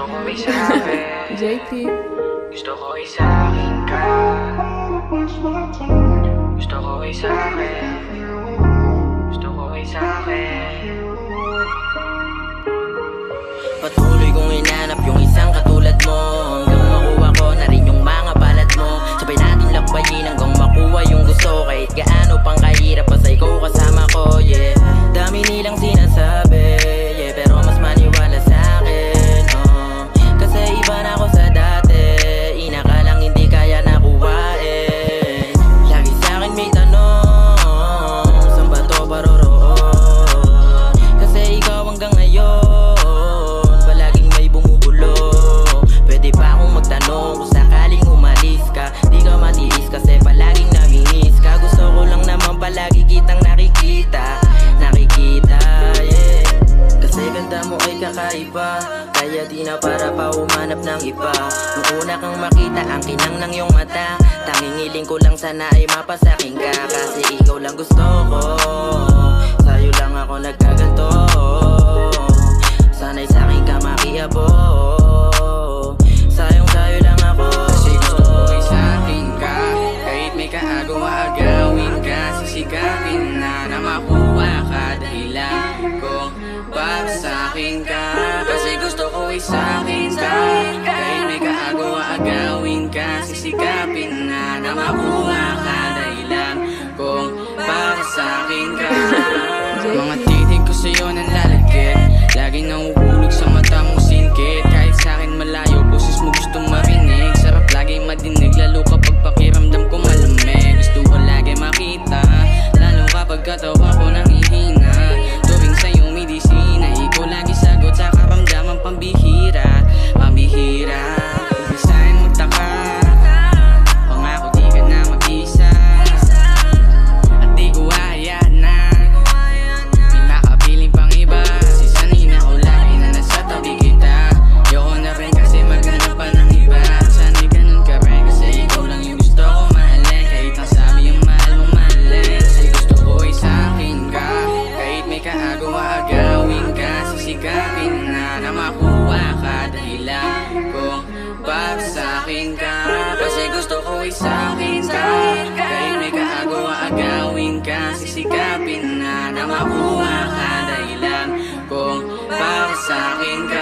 ko isabi JT. Gusto ko isakin ka. Gusto ko isakin. Gusto ko isakin. Patuloy kong hinanap yung isang katulad mo, hanggang makuha ko na rin yung mga balad mo. Sabay natin lakbayin hanggang makuha yung gusto. Kahit gaano pang kahirap basta ikaw kasama ko, yeah. Dami nilang sinasabi, yeah, pero mas maniwala sa'kin, oh. Kasi iba na ako sa dati, inakalang hindi kaya nakuhain. Lagi sa'kin may tanong, saan ba to paroroon? Kasi ikaw hanggang ngayon palaging may bumubulong. Pwede ba akong magtanong kung sakaling umalis ka? Di ka matiis kasi palaging namimiss ka. Gusto ko lang naman palagi kitang nakikita, yeah. Kasi ganda mo ay kakaiba, kaya di na para pa umanap ng iba. Nung una kang makita, ang kinang ng iyong mata, tanging hiling ko lang sana ay mapasaking ka. Kasi ikaw lang gusto ko, sa'yo lang ako nagkaganto. Sana'y sa'kin ka makiabot, sayang sa'yo lang ako. Kasi gusto ko ay sa'kin ka. Kahit may kaagawa agawin ka, sisikapin na makuha ka. Dahilan kung para sa'kin ka. Kasi gusto ko ay sa'kin ka. Kahit may kaagawa agawin ka, sisikapin na makuha ka. Dahilan kung para sa'kin ka. Mga titig ko sa'yo nang lalagkit, laging nahuhulog sa mata mong singkit. Kahit sa'kin malayo, boses mo gusto marinig. Sarap lagi madinig, lalo kapag pakiramdam ko malamig. Gusto ko lagi makita, lalo kapag katawa ko nangihina. Tuwing sa'yo medisina, ikaw lagi sagot sa karamdaman pambihira. Pambihira, umpisahin magtaka, pangako di ka na mag-isa. At di ko hayaan na may makapiling pang iba. Kasi sanay na ako lagi na nasa tabi kita. Ayoko na rin kasi maghanap pa ng iba. Sana'y ganun ka rin kasi ikaw lang yung gusto ko mahalin. Kahit nasabi yung mahal mo mahalin. Kasi gusto ko ay sa'kin ka. Kahit may kaagawa agawin ka, sisikapin na makuha ka. Dahilan kung para sa'kin ka. Kasi gusto ko ay sa'kin ka. Kahit may kaagawa agawin ka, sisikapin na makuha ka. Dahilan kung para sa'kin ka.